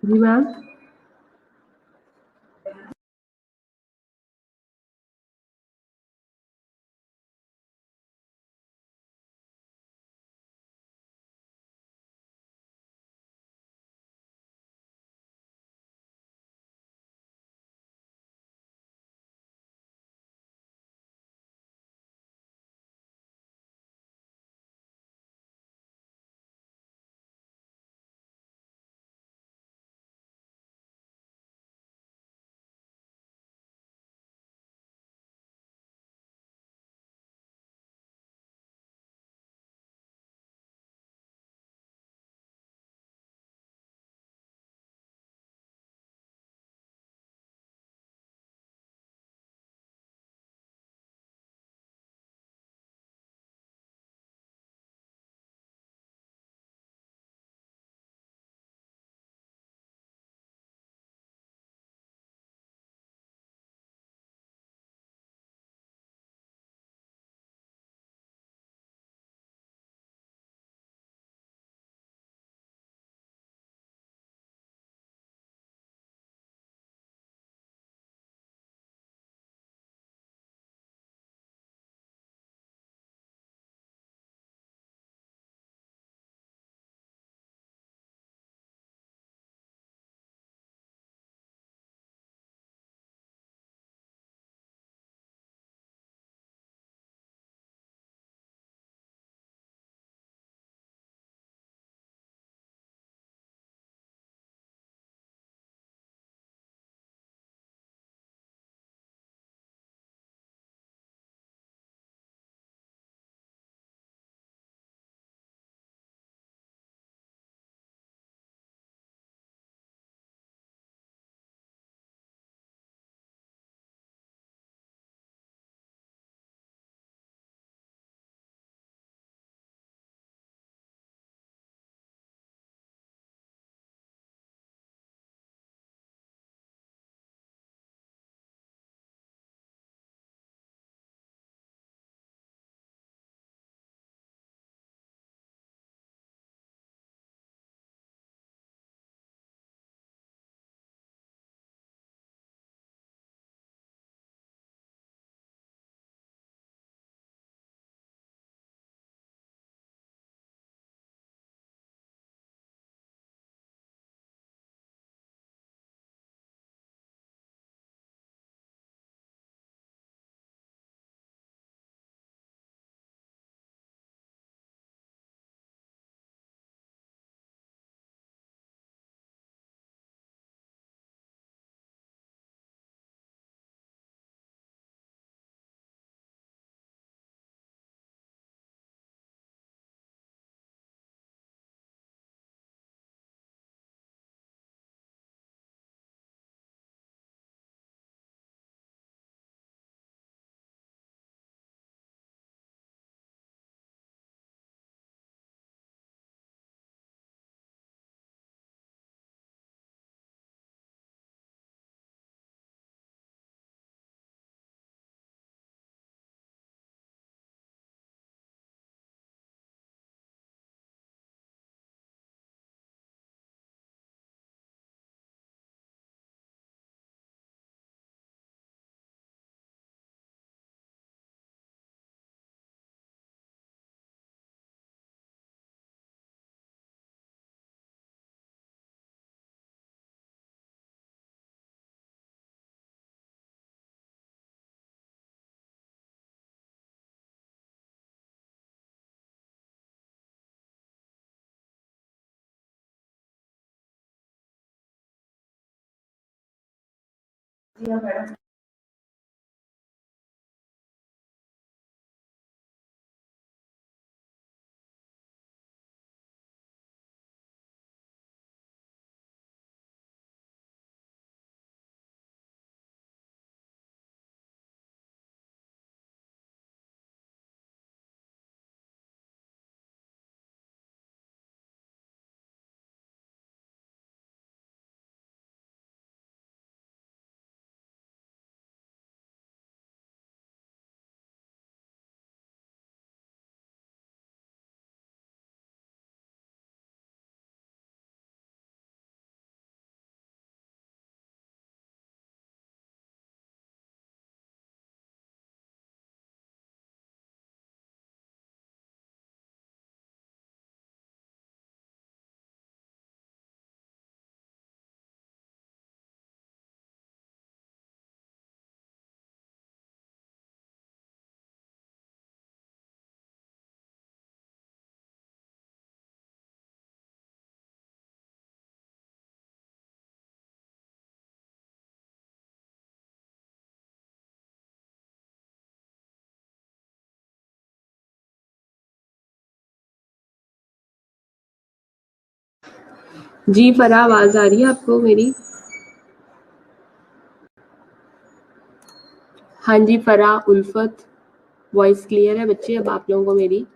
जी ma'am. जी फरा, आवाज आ रही है आपको मेरी? हाँ जी फरा, उल्फत, वॉइस क्लियर है बच्चे अब आप लोगों को मेरी?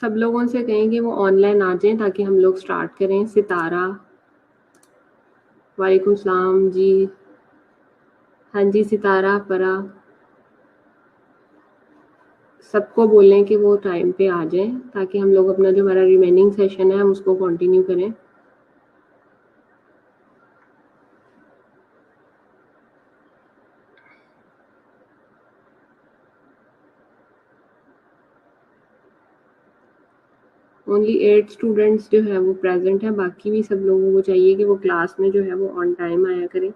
सब लोगों से कहें कि वो ऑनलाइन आ जाएं ताकि हम लोग स्टार्ट करें। सितारा, वालेकुम सलाम जी। हाँ जी सितारा, फरा, सबको बोलें कि वो टाइम पे आ जाएं ताकि हम लोग अपना जो हमारा रिमेनिंग सेशन है हम उसको कंटिन्यू करें। ओनली 8 स्टूडेंट्स जो है वो प्रेजेंट है, बाकी भी सब लोगों को चाहिए कि वो क्लास में जो है वो ऑन टाइम आया करें।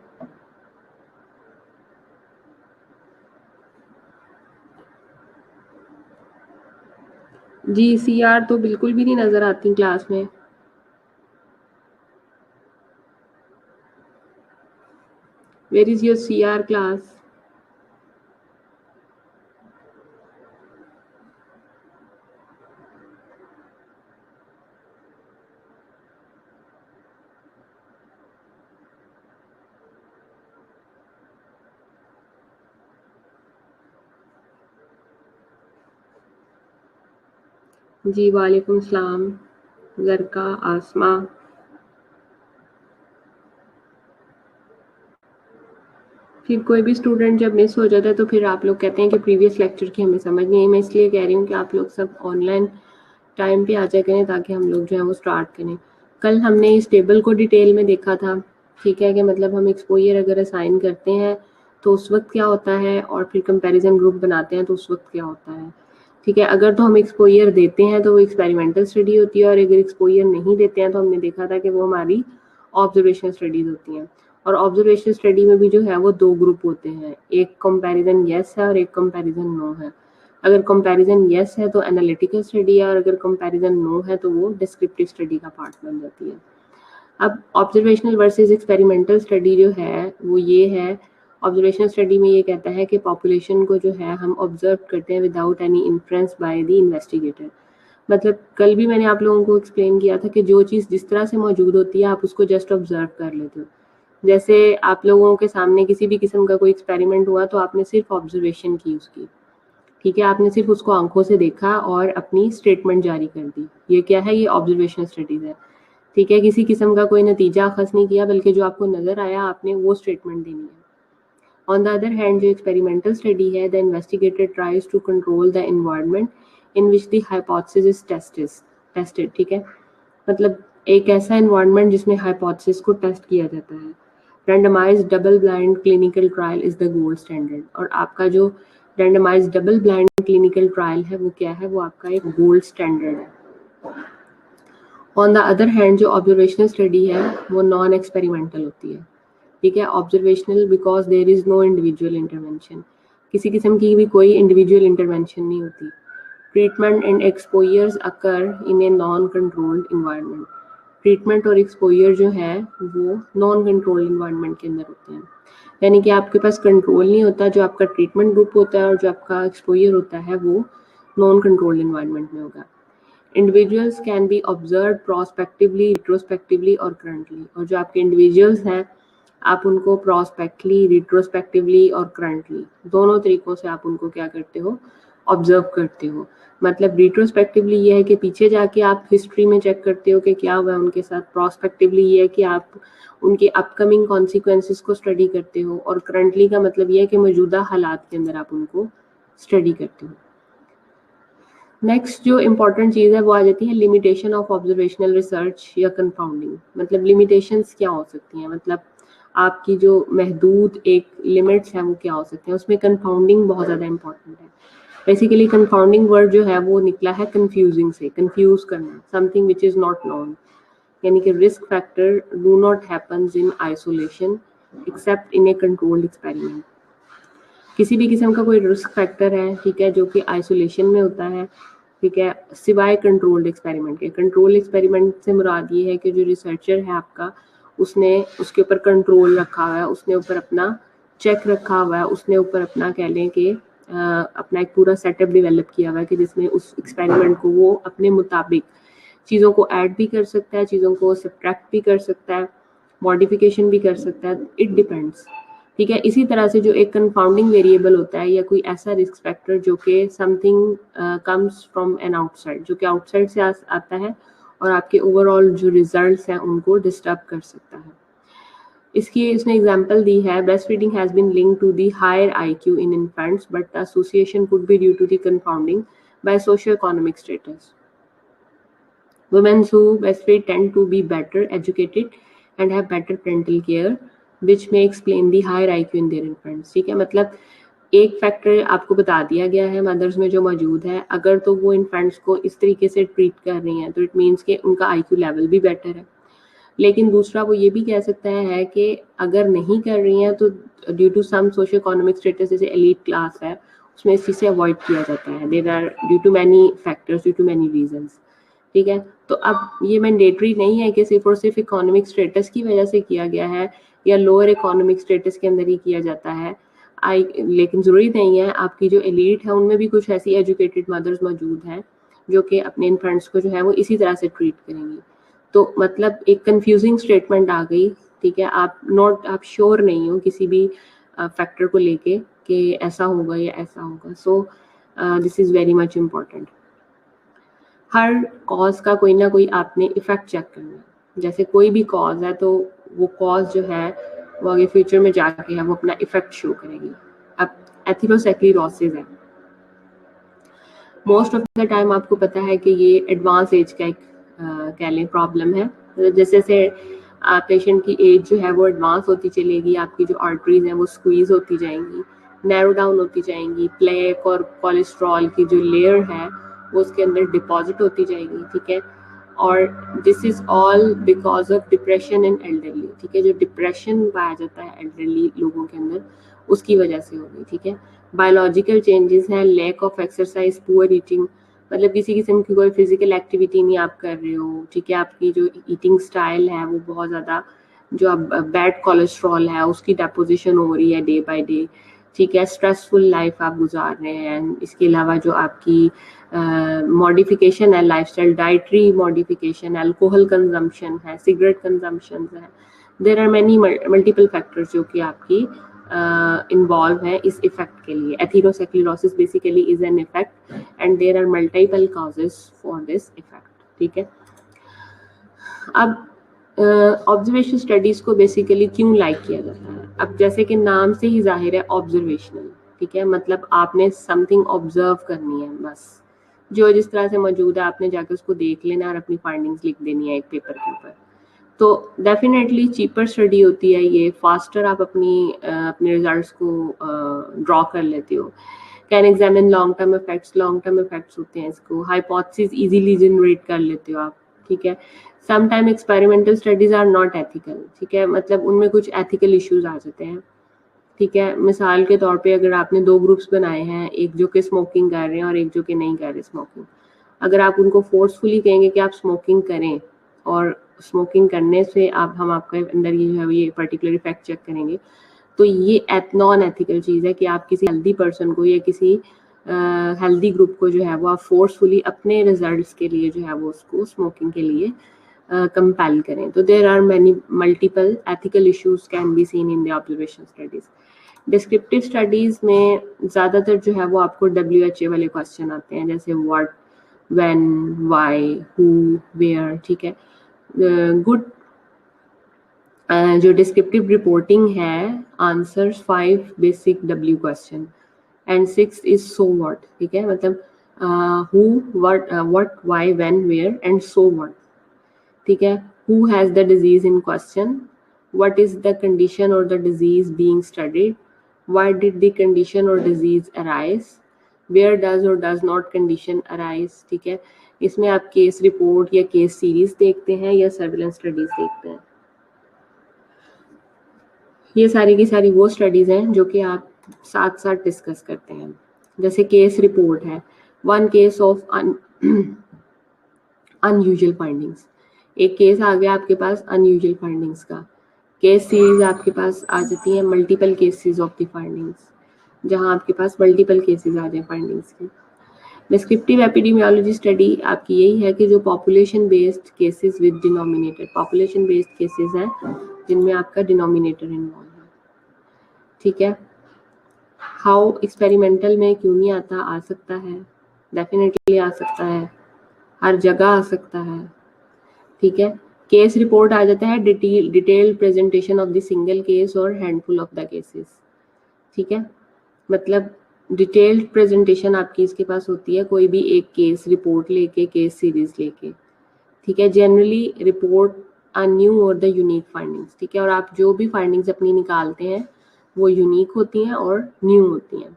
जी सीआर तो बिल्कुल भी नहीं नजर आती क्लास में। Where is your CR class? जी वालेकुम सलाम, ज़रका, आसमा। फिर कोई भी स्टूडेंट जब मिस हो जाता है तो फिर आप लोग कहते हैं कि प्रीवियस लेक्चर की हमें समझ नहीं आई। मैं इसलिए कह रही हूँ कि आप लोग सब ऑनलाइन टाइम पे आ जाया करें ताकि हम लोग जो है वो स्टार्ट करें। कल हमने इस टेबल को डिटेल में देखा था, ठीक है, कि मतलब हम एक्सपोजर अगर असाइन करते हैं तो उस वक्त क्या होता है और फिर कंपैरिजन ग्रुप बनाते हैं तो उस वक्त क्या होता है। ठीक है, अगर तो हम एक्सपोजर देते हैं तो वो एक्सपेरिमेंटल स्टडी होती है और अगर एक्सपोजर नहीं देते हैं तो हमने देखा था कि वो हमारी ऑब्जर्वेशनल स्टडीज होती हैं। और ऑब्जर्वेशनल स्टडी में भी जो है वो 2 ग्रुप होते हैं, एक कंपैरिजन यस है और एक कंपैरिजन नो है। अगर कंपैरिजन यस है तो एनालिटिकल स्टडी है और अगर कंपैरिजन नो है तो वो डिस्क्रिप्टिव स्टडी का पार्ट बन जाती है। अब ऑब्जर्वेशनल वर्सेस एक्सपेरिमेंटल स्टडी जो है वो ये है, ऑब्जर्वेशनल स्टडी में ये कहता है कि पॉपुलेशन को जो है हम ऑब्जर्व करते हैं without any influence by the investigator. मतलब कल भी मैंने आप लोगों को एक्सप्लेन किया था कि जो चीज़ जिस तरह से मौजूद होती है आप उसको जस्ट ऑब्जर्व कर लेते हो। जैसे आप लोगों के सामने किसी भी किस्म का कोई एक्सपेरिमेंट हुआ तो आपने सिर्फ ऑब्जर्वेशन की उसकी, ठीक है, आपने सिर्फ उसको आंखों से देखा और अपनी स्टेटमेंट जारी कर दी। ये क्या है? ये ऑब्जर्वेशनल स्टडीज है, ठीक है। किसी किस्म का कोई नतीजा अखज़ नहीं किया बल्कि जो आपको नज़र आया आपने वो स्टेटमेंट देनी है। ऑन द अदर हैंड जो एक्सपेरिमेंटल स्टडी है, the investigator tries to control the environment in which the hypothesis is tested, ठीक है। मतलब एक ऐसा एनवायरनमेंट जिसमें हाइपोथेसिस को टेस्ट किया जाता है। Randomised double blind clinical trial is the gold standard. और आपका जो randomised double blind clinical trial है वो क्या है? वो आपका एक गोल्ड स्टैंडर्ड है। ऑन द अदर हैंड जो ऑब्जर्वेशनल स्टडी है वो नॉन एक्सपेरिमेंटल होती है, ठीक है। Observational because there is no individual intervention, किसी किस्म की भी कोई इंडिविजुअल इंटरवेंशन नहीं होती। Treatment and exposures occur in a non controlled environment. Treatment और एक्सपोजर जो है वो नॉन कंट्रोल्ड इन्वायरमेंट के अंदर होते हैं, यानी कि आपके पास कंट्रोल नहीं होता। जो आपका ट्रीटमेंट ग्रुप होता है और जो आपका एक्सपोजर होता है वो नॉन कंट्रोल्ड इन्वायरमेंट में होगा। Individuals can be observe prospectively, retrospectively और करंटली। और जो आपके इंडिविजुअल्स हैं आप उनको प्रोस्पेक्टली, रिट्रोस्पेक्टिवली और करंटली दोनों तरीकों से आप उनको क्या करते हो? ऑब्जर्व करते हो। मतलब रिट्रोस्पेक्टिवली ये है कि पीछे जाके आप हिस्ट्री में चेक करते हो कि क्या हुआ उनके साथ। प्रोस्पेक्टिवली ये है कि आप उनके अपकमिंग कॉन्सिक्वेंसेस को स्टडी करते हो। और करंटली का मतलब ये है कि मौजूदा हालात के अंदर आप उनको स्टडी करते हो। नेक्स्ट जो इम्पॉर्टेंट चीज़ है वो आ जाती है लिमिटेशन ऑफ ऑब्जर्वेशनल रिसर्च या कंफाउंडिंग। मतलब लिमिटेशंस क्या हो सकती हैं? मतलब आपकी जो महदूद एक लिमिट्स हैं वो क्या हो सकते हैं? उसमें कंफाउंडिंग बहुत ज़्यादा इंपॉर्टेंट है। बेसिकली कंफाउंडिंग वर्ड जो है वो निकला है कंफ्यूजिंग से, कंफ्यूज करना, something which is not known. यानी कि risk factor do not happens in isolation accept in A controlled experiment. किसी भी किस्म का कोई रिस्क फैक्टर है, ठीक है, जो कि आइसोलेशन में होता है, ठीक है, सिवाय कंट्रोल्ड एक्सपेरिमेंट के। कंट्रोल एक्सपेरिमेंट से मुराद ये है कि जो रिसर्चर है आपका उसने उसके ऊपर कंट्रोल रखा हुआ है, उसने ऊपर अपना चेक रखा हुआ है, उसने ऊपर अपना कह लें कि अपना एक पूरा सेटअप डेवलप किया हुआ है कि जिसमें उस एक्सपेरिमेंट को वो अपने मुताबिक चीज़ों को ऐड भी कर सकता है, चीज़ों को सब्ट्रैक्ट भी कर सकता है, मॉडिफिकेशन भी कर सकता है, इट डिपेंड्स। ठीक है, इसी तरह से जो एक कंफाउंडिंग वेरिएबल होता है या कोई ऐसा रिस्क फैक्टर जो कि something comes from an outside, जो कि आउटसाइड से आता है और आपके ओवरऑल जो रिजल्ट्स हैं उनको डिस्टर्ब कर सकता है। इसकी इसने एग्जांपल दी है, breast feeding has been linked to the higher IQ in infants but the association could be due to the confounding by socio economic status. Women who breastfeed tend to be better educated and have better parental care, which may explain the higher IQ in their infants. ठीक है, मतलब एक factor आपको बता दिया गया है mother's में जो मौजूद है, अगर तो वो इन्फेंट्स को इस तरीके से ट्रीट कर रही हैं तो इट मीन्स कि उनका IQ लेवल भी बेटर है। लेकिन दूसरा वो ये भी कह सकता है कि अगर नहीं कर रही हैं तो due to some socio economic status, जैसे एलीट क्लास है, उसमें इस चीज़ से अवॉइड किया जाता है। There are due to many factors, due to many reasons. ठीक है, तो अब ये मैंडेटरी नहीं है कि सिर्फ और सिर्फ इकोनॉमिक स्टेटस की वजह से किया गया है या लोअर इकोनॉमिक स्टेटस के अंदर ही किया जाता है। लेकिन ज़रूरी नहीं है, आपकी जो एलीट है उनमें भी कुछ ऐसी एजुकेटेड मदर्स मौजूद हैं जो कि अपने इन्फेंट्स को जो है वो इसी तरह से ट्रीट करेंगी। तो मतलब एक कंफ्यूजिंग स्टेटमेंट आ गई। ठीक है, आप श्योर नहीं हो किसी भी फैक्टर को लेके कि ऐसा होगा या ऐसा होगा। So this is very much important. Her cause का कोई ना कोई आपने इफेक्ट चेक करना है। जैसे कोई भी कॉज है तो वो कॉज जो है वो आगे फ्यूचर में जाके है वो अपना इफेक्ट शो करेगी। अब एथेरोस्क्लेरोसिस है, मोस्ट ऑफ द टाइम आपको पता है कि ये एडवांस एज का एक कह लें प्रॉब्लम है। जैसे जैसे पेशेंट की एज जो है वो एडवांस होती चलेगी, आपकी जो आर्टरीज हैं वो स्क्वीज होती जाएंगी, नैरो डाउन होती जाएंगी, प्लेक और कोलेस्ट्रॉल की जो लेयर है वो उसके अंदर डिपॉजिट होती जाएगी। ठीक है, और this is all because of depression in elderly. ठीक है, जो डिप्रेशन पाया जाता है एल्डरली लोगों के अंदर उसकी वजह से होगी। ठीक है, बायोलॉजिकल चेंजेस हैं, lack of exercise, poor eating, मतलब किसी किस्म की कोई फिजिकल एक्टिविटी नहीं आप कर रहे हो। ठीक है, आपकी जो ईटिंग स्टाइल है वो बहुत ज़्यादा, जो अब बैड कोलेस्ट्रॉल है उसकी डेपोजिशन हो रही है डे बाय डे। ठीक है, स्ट्रेसफुल लाइफ आप गुजार रहे हैं। इसके अलावा जो आपकी मॉडिफिकेशन है lifestyle, dietary modification, alcohol consumption है, सिगरेट कंजम्पशन है, there are many multiple factors जो कि आपकी इन्वॉल्व है इस इफेक्ट के लिए। Atherosclerosis basically is an effect and there are multiple causes for this effect. ठीक है, अब ऑब्जर्वेशन स्टडीज को बेसिकली क्यों लाइक किया जाता है? अब जैसे कि नाम से ही जाहिर है ऑब्जर्वेशनल। ठीक है, मतलब आपने समथिंग ऑब्जर्व करनी है, बस जो जिस तरह से मौजूद है आपने जाकर उसको देख लेना और अपनी फाइंडिंग्स लिख देनी है एक पेपर के ऊपर। तो डेफिनेटली चीपर स्टडी होती है ये, फास्टर आप अपने रिजल्ट्स को ड्रॉ कर लेते हो। Can examine long term effects होते हैं इसको, हाइपोथेसिस इजीली जनरेट कर लेते हो आप। ठीक है, sometime experimental studies are not ethical. ठीक है, मतलब उनमें कुछ एथिकल इश्यूज आ जाते हैं। ठीक है, मिसाल के तौर पे अगर आपने दो ग्रुप्स बनाए हैं, एक जो कि स्मोकिंग कर रहे हैं और एक जो कि नहीं कर रहे स्मोकिंग, अगर आप उनको फोर्सफुली कहेंगे कि आप स्मोकिंग करें और स्मोकिंग करने से हम आपके अंदर ये जो है ये पर्टिकुलर इफेक्ट चेक करेंगे, तो ये नॉन एथिकल चीज़ है कि आप किसी हेल्दी पर्सन को या किसी हेल्दी ग्रुप को जो है वो आप फोर्सफुली अपने रिजल्ट्स के लिए जो है वो उसको स्मोकिंग के लिए कंपेल करें। तो there are many multiple ethical issues can be seen in the observation studies. Descriptive studies में ज़्यादातर जो है वो आपको WHO वाले क्वेश्चन आते हैं, जैसे what, when, why, who, where. ठीक है, गुड जो डिस्क्रिप्टिव रिपोर्टिंग है answers 5 basic W question and 6 is so what. ठीक है, मतलब who, what, why, when, where and so what. ठीक है, who has the disease in question, what is the condition और the disease being studied, why did the condition और disease arise, where does और does not condition arise. ठीक है, इसमें आप case report या केस सीरीज देखते हैं या सर्विलेंस स्टडीज देखते हैं। ये सारी की सारी वो स्टडीज हैं जो कि आप साथ साथ डिस्कस करते हैं। जैसे केस रिपोर्ट है, one case of unusual findings, एक केस आ गया आपके पास अनयूजुअल फाइंडिंग्स का। केस सीरीज आपके पास आ जाती है multiple cases of the findings. जहाँ आपके पास मल्टीपल केसेस आ जाए फाइंडिंग्स के। डिस्क्रिप्टिव एपिडेमियोलॉजी स्टडी आपकी यही है कि जो population based cases with denominator, population based cases हैं जिनमें आपका डिनोमिनेटर इन्वॉल्व है, ठीक है। हाउ एक्सपेरिमेंटल में क्यों नहीं आता, आ सकता है, डेफिनेटली आ सकता है, हर जगह आ सकता है, ठीक है। केस रिपोर्ट आ जाता है detailed presentation of the single case और हैंडफुल ऑफ द केसेस, ठीक है। मतलब डिटेल्ड प्रेजेंटेशन आपकी इसके पास होती है कोई भी एक केस रिपोर्ट लेके, केस सीरीज लेके, ठीक है। जनरली रिपोर्ट आर न्यू और द यूनिक फाइंडिंग्स, ठीक है। और आप जो भी फाइंडिंग्स अपनी निकालते हैं वो यूनिक होती हैं और न्यू होती हैं,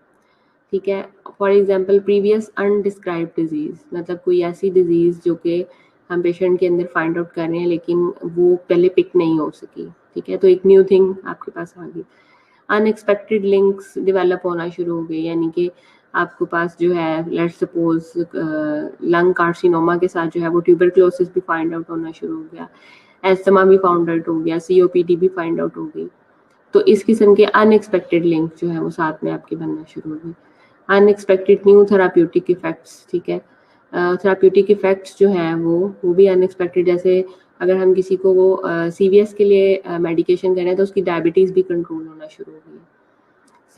ठीक है। फॉर एग्जांपल प्रीवियस अनडिस्क्राइब्ड डिजीज, मतलब कोई ऐसी डिजीज जो कि हम पेशेंट के अंदर फाइंड आउट कर रहे हैं लेकिन वो पहले पिक नहीं हो सकी, ठीक है। तो एक न्यू थिंग आपके पास आ गई। अनएक्सपेक्टेड लिंक्स डेवलप होना शुरू हो गए, यानी कि आपके पास जो है लेट्स सपोज लंग कार्सिनोमा के साथ जो है वो ट्यूबरक्लोसिस भी फाइंड आउट होना शुरू हो गया, एस्थमा भी फाइंड आउट हो गया, सीओपीडी भी फाइंड आउट हो गई। तो इस किस्म के अनएक्सपेक्टेड लिंक जो है वो साथ में आपके बनना शुरू हो गए। अनएक्सपेक्टेड न्यू थेराप्यूटिक इफेक्ट्स, ठीक है। थेराप्यूटिक इफेक्ट्स जो हैं वो भी अनएक्सपेक्टेड, जैसे अगर हम किसी को वो सीवीएस के लिए मेडिकेशन करें तो उसकी डायबिटीज़ भी कंट्रोल होना शुरू हो गई,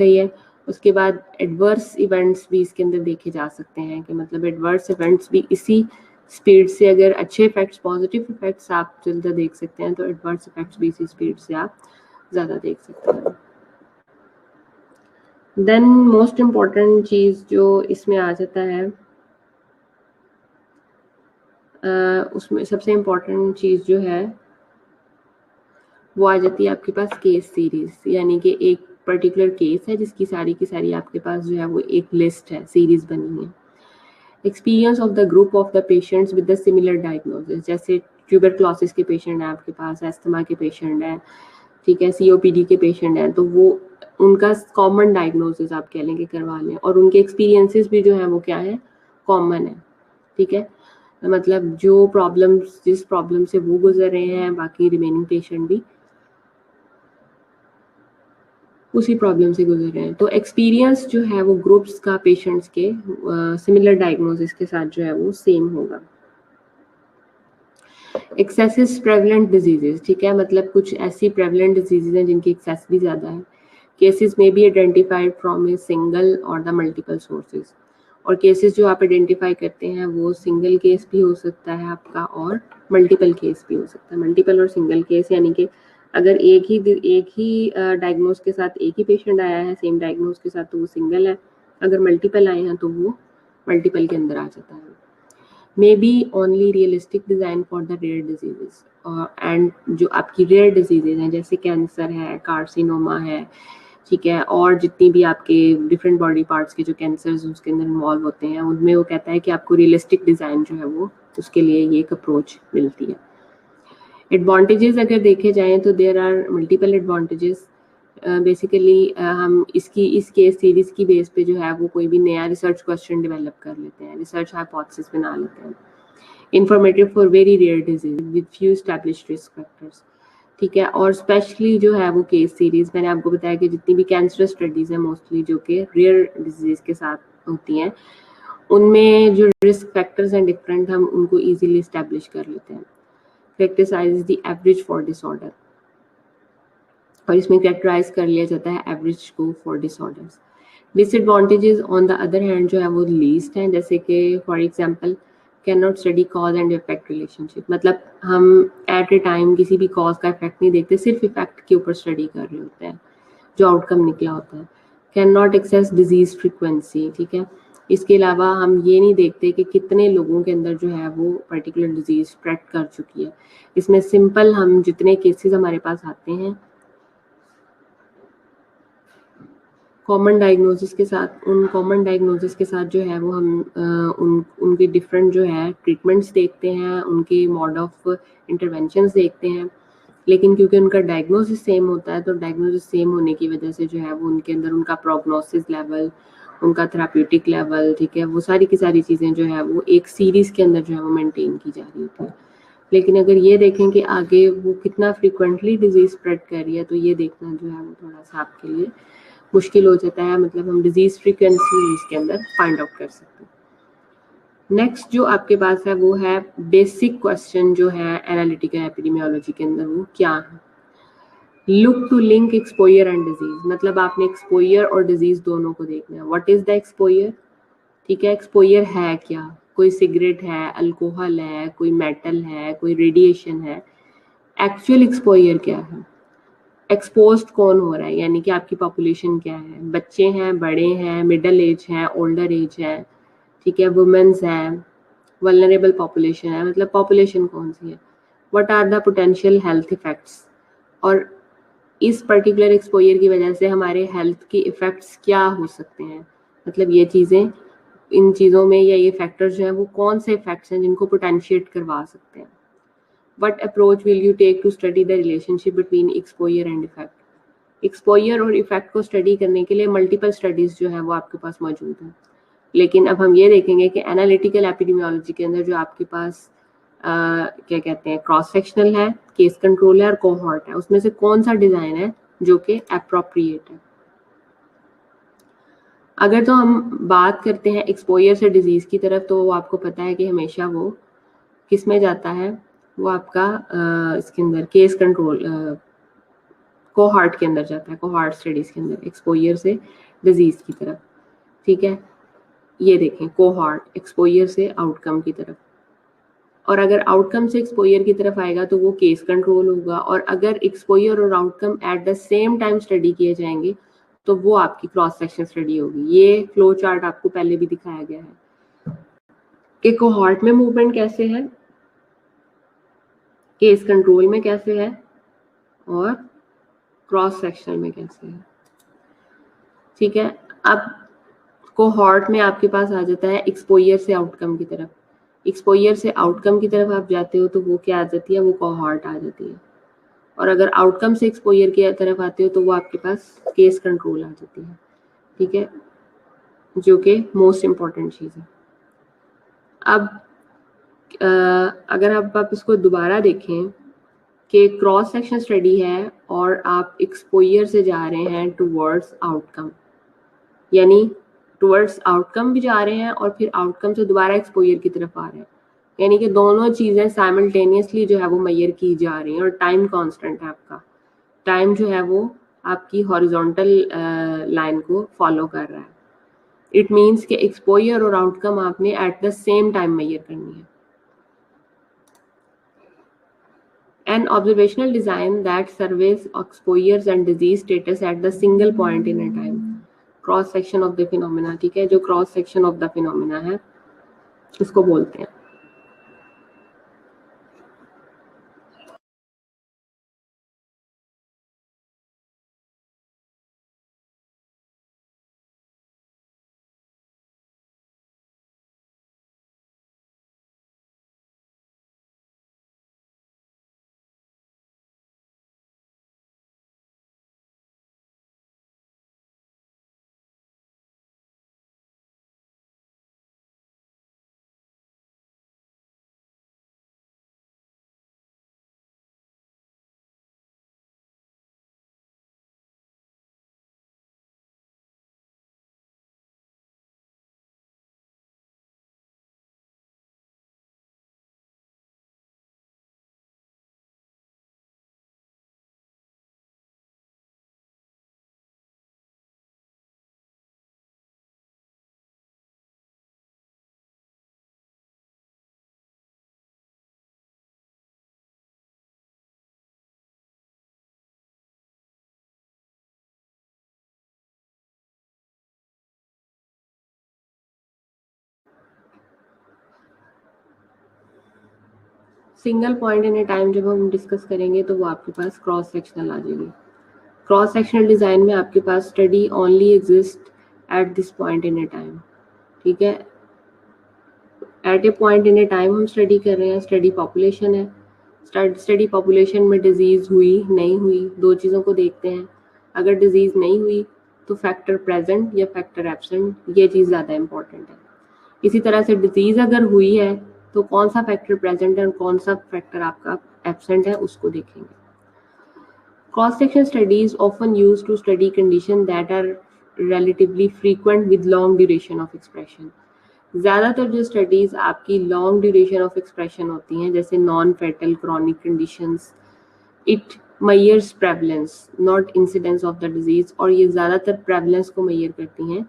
सही है। उसके बाद एडवर्स इवेंट्स भी इसके अंदर देखे जा सकते हैं कि मतलब एडवर्स इवेंट्स भी इसी स्पीड से, अगर अच्छे इफेक्ट्स, पॉजिटिव इफेक्ट्स आप जल्दी देख सकते हैं तो एडवर्स इफेक्ट्स भी इसी स्पीड से आप ज़्यादा देख सकते हैं। देन मोस्ट इम्पॉर्टेंट चीज़ जो इसमें आ जाता है, उसमें सबसे इम्पॉर्टेंट चीज़ जो है वो आ जाती है आपके पास केस सीरीज, यानी कि एक पर्टिकुलर केस है जिसकी सारी की सारी आपके पास जो है वो एक लिस्ट है, सीरीज बनी है। Experience of the group of the patients with the similar diagnosis, जैसे ट्यूबरक्लोसिस के पेशेंट हैं आपके पास, एस्थमा के पेशेंट हैं, ठीक है, सीओपीडी के पेशेंट हैं, तो वो उनका कॉमन डायग्नोसिस आप कह लेंगे करवा लें, और उनके एक्सपीरियंसेस भी जो है वो क्या है, कॉमन है, ठीक है। मतलब जो प्रॉब्लम्स, जिस प्रॉब्लम से वो गुजर रहे हैं बाकी रिमेनिंग पेशेंट भी उसी प्रॉब्लम से गुजर रहे हैं। तो एक्सपीरियंस जो है वो ग्रुप्स का पेशेंट्स के सिमिलर डायग्नोसिस के साथ जो है वो सेम होगा। एक्सेसिव प्रेवलेंट डिजीजेस, ठीक है, मतलब कुछ ऐसी प्रेवलेंट डिजीजेज हैं जिनकी एक्सेस भी ज़्यादा है। केसेस में be identified from a single और द मल्टीपल सोर्सेज, और केसेस जो आप आइडेंटिफाई करते हैं वो सिंगल केस भी हो सकता है आपका और मल्टीपल केस भी हो सकता है। मल्टीपल और सिंगल केस यानी कि अगर एक ही डायग्नोज के साथ एक ही पेशेंट आया है सेम डायग्नोज के साथ तो वो सिंगल है, अगर मल्टीपल आए हैं तो वो मल्टीपल के अंदर आ जाता है। May be only realistic design for the rare diseases, and जो आपकी रेयर डिजीजेज हैं जैसे कैंसर है, कार्सिनोमा है, ठीक है, और जितनी भी आपके डिफरेंट बॉडी पार्ट्स के जो कैंसर्स उसके अंदर इन्वॉल्व होते हैं उनमें वो कहता है कि आपको रियलिस्टिक डिज़ाइन जो है वो उसके लिए ये एक अप्रोच मिलती है। एडवांटेजेस अगर देखे जाएं तो there are multiple advantages. Basically हम इस केस सीरीज की बेस पे जो है वो कोई भी नया रिसर्च क्वेश्चन डेवलप कर लेते हैं, रिसर्च हाइपोथेसिस बना लेते हैं। Informative for very rare disease with few established risk factors, ठीक है। और स्पेशली जो है वो केस सीरीज, मैंने आपको बताया कि जितनी भी कैंसर स्टडीज हैं मोस्टली जो कि रेयर डिजीज के साथ होती हैं उनमें जो रिस्क फैक्टर्स हैं डिफरेंट, हम उनको ईजिली इस्टेब्लिश कर लेते हैं। Characterise the average for disorder, और इसमें कैरेक्टराइज कर लिया जाता है एवरेज को for disorders. Disadvantages on the other hand जो है वो लीस्ट हैं, जैसे कि for example can not study cause and effect relationship, मतलब हम एट ए टाइम किसी भी कॉज का इफेक्ट नहीं देखते, सिर्फ इफेक्ट के ऊपर स्टडी कर रहे होते हैं जो आउटकम निकला होता है। Can not assess disease frequency, ठीक है, इसके अलावा हम ये नहीं देखते कि कितने लोगों के अंदर जो है वो पर्टिकुलर डिजीज स्प्रेड कर चुकी है। इसमें सिंपल हम जितने केसेस हमारे पास आते हैं कॉमन डायग्नोसिस के साथ, उन कॉमन डायग्नोसिस के साथ जो है वो हम उनके डिफरेंट जो है ट्रीटमेंट्स देखते हैं, उनके मोड ऑफ इंटरवेंशंस देखते हैं, लेकिन क्योंकि उनका डायग्नोसिस सेम होता है तो डायग्नोसिस सेम होने की वजह से जो है वो उनके अंदर उनका प्रोग्नोसिस लेवल, उनका थेराप्यूटिक लेवल, ठीक है, वो सारी की सारी चीज़ें जो है वो एक सीरीज़ के अंदर जो है वो मेंटेन की जा रही होती है। लेकिन अगर ये देखें कि आगे वो कितना फ्रिक्वेंटली डिजीज स्प्रेड कर रही है तो ये देखना जो है वो थोड़ा सा आपके लिए मुश्किल हो जाता है, मतलब हम डिजीज फ्रीक्वेंसी इसके अंदर फाइंड आउट कर सकते हैं। नेक्स्ट जो आपके पास है वो है बेसिक क्वेश्चन जो है एनालिटिकल एपिडेमियोलॉजी के अंदर, वो क्या है? Look to link exposure and disease, मतलब आपने एक्सपोयर और डिजीज दोनों को देखना है। What is the exposure? ठीक है, एक्सपोयर है क्या? कोई सिगरेट है, अल्कोहल है, कोई मेटल है, कोई रेडिएशन है। एक्चुअल एक्सपोयर क्या है? एक्सपोज्ड कौन हो रहा है, यानी कि आपकी पॉपुलेशन क्या है? बच्चे हैं, बड़े हैं, मिडिल एज है, ओल्डर एज है, ठीक है, वुमेन्स हैं, वल्नरेबल पॉपुलेशन है, मतलब पॉपुलेशन कौन सी है? What are the potential health effects, और इस पर्टिकुलर एक्सपोजर की वजह से हमारे हेल्थ के इफेक्ट्स क्या हो सकते हैं, मतलब ये चीज़ें, इन चीज़ों में या ये फैक्टर्स जो हैं वो कौन से इफेक्ट्स हैं जिनको पोटेंशिएट करवा सकते हैं। What approach will you take to study the relationship between exposure and effect? Exposure और इफेक्ट को स्टडी करने के लिए मल्टीपल स्टडीज जो है वो आपके पास मौजूद हैं, लेकिन अब हम ये देखेंगे कि एनालिटिकल एपिडेमियोलॉजी के अंदर जो आपके पास क्या कहते हैं, क्रॉस सेक्शनल है, केस कंट्रोल है और कोहॉर्ट है, उसमें से कौन सा डिजाइन है जो कि एप्रोप्रिएट है। अगर तो हम बात करते हैं एक्सपोजर से डिजीज की तरफ, तो आपको पता है कि हमेशा वो किस में जाता है, वो आपका इसके अंदर केस कंट्रोल कोहॉर्ट के अंदर जाता है, कोहॉर्ट स्टडीज के अंदर एक्सपोजर से डिजीज की तरफ। ठीक है, ये देखें कोहॉर्ट एक्सपोजर से आउटकम की तरफ, और अगर आउटकम से एक्सपोजर की तरफ आएगा तो वो केस कंट्रोल होगा, और अगर एक्सपोजर और outcome eight the same time study किए जाएंगे तो वो आपकी क्रॉस सेक्शन स्टडी होगी। ये फ्लो चार्ट आपको पहले भी दिखाया गया है कि कोहॉर्ट में मूवमेंट कैसे है, केस कंट्रोल में कैसे है, और क्रॉस सेक्शन में कैसे है। ठीक है, अब कोहॉर्ट में आपके पास आ जाता है एक्सपोजर से आउटकम की तरफ, एक्सपोजर से आउटकम की तरफ आप जाते हो तो वो क्या आ जाती है, वो कोहॉर्ट आ जाती है, और अगर आउटकम से एक्सपोजर की तरफ आते हो तो वो आपके पास केस कंट्रोल आ जाती है। ठीक है, जो कि मोस्ट इम्पॉर्टेंट चीज़ है। अब अगर आप इसको दोबारा देखें कि क्रॉस सेक्शन स्टडी है और आप एक्सपोजर से जा रहे हैं टुवर्ड्स आउटकम, यानी टुवर्ड्स आउटकम भी जा रहे हैं और फिर आउटकम से दोबारा एक्सपोजर की तरफ आ रहे हैं, यानी कि दोनों चीज़ें साइमल्टेनियसली जो है वो मेजर की जा रही हैं, और टाइम कांस्टेंट है आपका, टाइम जो है वो आपकी हॉरिजॉन्टल लाइन को फॉलो कर रहा है। इट मीन्स कि एक्सपोजर और आउटकम आपने at the same time measure करनी है। An observational design that surveys exposures and disease status at the single point in a time. Cross section of the phenomena, ठीक है, जो cross section of the phenomena है उसको बोलते हैं। Single point in a time जब हम discuss करेंगे तो वो आपके पास क्रॉस सेक्शनल आ जाएगी। क्रॉस सेक्शनल डिजाइन में आपके पास study only exist at this point in a time. ठीक है, at a point in a time हम स्टडी कर रहे हैं, स्टडी पॉपुलेशन है, स्टडी पॉपुलेशन में डिजीज हुई नहीं हुई, दो चीज़ों को देखते हैं। अगर डिजीज नहीं हुई तो फैक्टर प्रेजेंट या फैक्टर एब्सेंट, ये चीज़ ज़्यादा इंपॉर्टेंट है। इसी तरह से डिजीज अगर हुई है तो कौन सा फैक्टर प्रेजेंट है और कौन सा फैक्टर आपका एब्सेंट है उसको देखेंगे। Cross section studies often use to study condition that are relatively frequent with long duration of expression. ज़्यादातर जो स्टडीज़ आपकी लॉन्ग ड्यूरेशन ऑफ एक्सप्रेशन होती हैं, जैसे non fatal chronic conditions, it measures prevalence not incidence of the disease, और ये ज़्यादातर prevalence को मेजर करती हैं,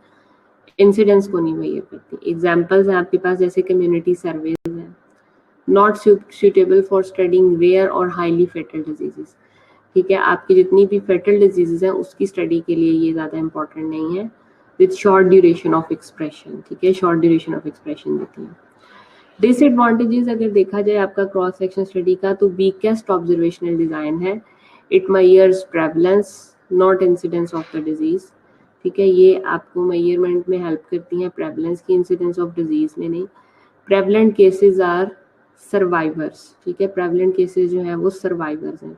इंसिडेंस को नहीं मेजर करती. एग्जाम्पल्स हैं आपके पास, जैसे कम्युनिटी सर्वेज हैं. Not suitable for studying rare और हाईली फेटल डिजीजेस. ठीक है, आपकी जितनी भी फेटल डिजीजेज हैं उसकी स्टडी के लिए ये ज़्यादा इंपॉर्टेंट नहीं है, with short duration of expression. ठीक है, शॉर्ट ड्यूरेशन ऑफ एक्सप्रेशन देती हैं. डिसएडवांटेजेस अगर देखा जाए आपका क्रॉस सेक्शन स्टडी का, तो वीकेस्ट ऑब्जर्वेशनल डिज़ाइन है. It measures prevalence not incidence of the disease. ठीक है, ये आपको मेजरमेंट में हेल्प करती हैं, प्रेवलेंस की, इंसिडेंस ऑफ डिजीज में नहीं. Prevalent cases are survivors. ठीक है, प्रेवलेंट केसेस जो है वो सर्वाइवर्स हैं.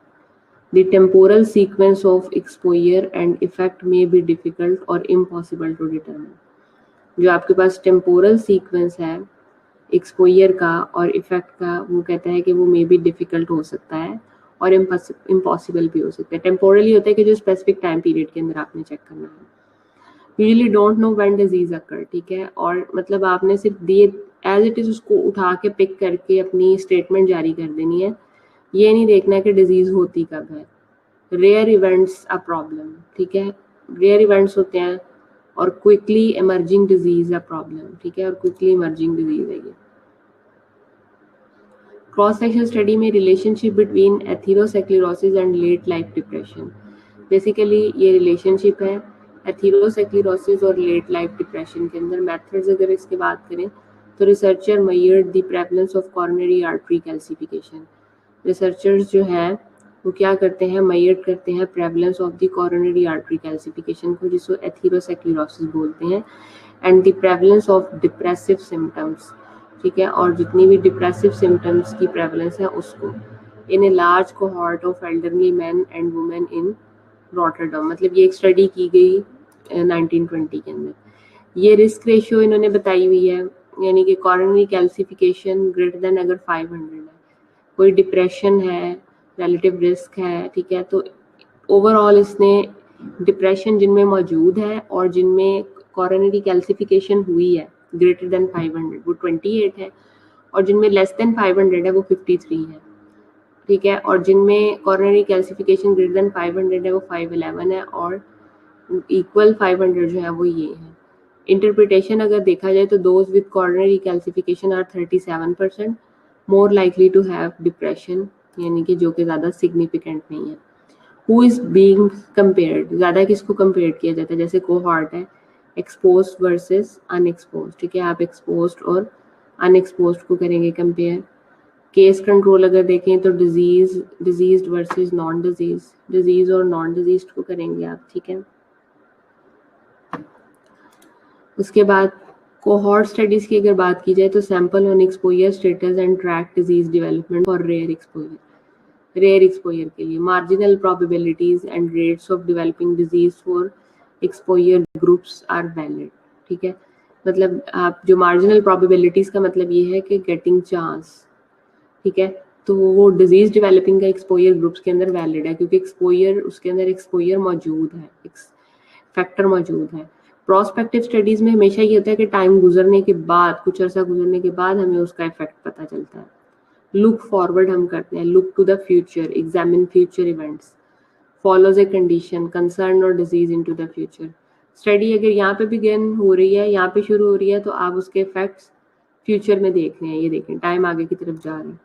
The temporal sequence of exposure and effect may be difficult or impossible to determine. जो आपके पास temporal sequence है exposure का और effect का, वो कहता है कि वो may be difficult हो सकता है और impossible भी हो सकता है. temporally होता है कि जो specific time period के अंदर आपने check करना है. Usually don't know when disease occur. ठीक है, और मतलब आपने सिर्फ दिए as it is उसको उठा के pick करके अपनी statement जारी कर देनी है, ये नहीं देखना है कि डिजीज होती कब है. Rare events a problem. ठीक है, रेयर इवेंट्स होते हैं, और quickly emerging disease a problem. ठीक है, और क्विकली इमर्जिंग डिजीज है ये. क्रॉस सेक्शन स्टडी में relationship between atherosclerosis and late life depression. Basically ये रिलेशनशिप है एथेरोस्क्लेरोसिस और लेट लाइफ डिप्रेशन के अंदर. मेथड्स अगर इसकी बात करें तो researcher measured the prevalence of coronary artery calcification. Researchers जो हैं वो क्या करते हैं, मेजर करते हैं prevalence of the coronary artery calcification को, जिसको एथेरोस्क्लेरोसिस बोलते हैं, and the prevalence of depressive symptoms. ठीक है, और जितनी भी डिप्रेसिव सिम्टम्स की प्रेवलेंस है उसको, in a large cohort of elderly man and women in Rotterdam. मतलब ये एक स्टडी की गई 1920 के अंदर. ये रिस्क रेशियो इन्होंने बताई हुई है, यानी कि कॉरोनरी कैल्सिफिकेशन ग्रेटर देन अगर 500 है, कोई डिप्रेशन है, रिलेटिव रिस्क है. ठीक है, तो ओवरऑल इसने डिप्रेशन जिनमें मौजूद है और जिनमें कॉरोनरी कैल्सिफिकेशन हुई है ग्रेटर देन 500 वो 28 है, और जिनमें लेस देन 500 है वो 53 है. ठीक है, और जिनमें कॉरोनरी कैल्सिफिकेशन ग्रेटर देन 500 है वो 511 है, और इक्वल 500 जो है वो ये है. इंटरप्रिटेशन अगर देखा जाए तो those with coronary calcification are 37% more likely to have depression, यानी कि जो कि ज़्यादा सिग्निफिकेंट नहीं है. हु इज़ बीइंग कंपेयर्ड, ज़्यादा किसको कंपेयर किया जाता है, जैसे कोहॉर्ट है, एक्सपोज वर्सेस अनएक्सपोज. ठीक है, आप एक्सपोज्ड और अनएक्सपोज्ड को करेंगे कंपेयर. केस कंट्रोल अगर देखें तो डिजीज्ड वर्सेस नॉन डिजीज और नॉन डिजीज्ड को करेंगे आप. ठीक है, उसके बाद कोहॉर्ट स्टडीज की अगर बात की जाए तो sample on exposure status and track disease development for rare exposure. Rare exposure के लिए marginal probabilities and rates of developing disease for exposure groups are valid. ठीक है, मतलब आप जो मार्जिनल प्रोबेबिलिटीज का मतलब ये है कि गेटिंग चांस. ठीक है, तो वो डिजीज डेवलपिंग का एक्सपोजर ग्रुप्स के अंदर वैलिड है, क्योंकि एक्सपोजर उसके अंदर एक्सपोजर मौजूद है, फैक्टर मौजूद है. प्रोस्पेक्टिव स्टडीज में हमेशा ये होता है कि टाइम गुजरने के बाद, कुछ अर्सा गुजरने के बाद हमें उसका इफेक्ट पता चलता है. लुक फॉरवर्ड हम करते हैं, look to the future, examine future events, follows a condition, concern और disease into the future. Study अगर यहाँ पे बिगिन हो रही है, यहाँ पे शुरू हो रही है, तो आप उसके इफेक्ट्स फ्यूचर में देख रहे हैं. ये देखें, टाइम आगे की तरफ जा रहा है.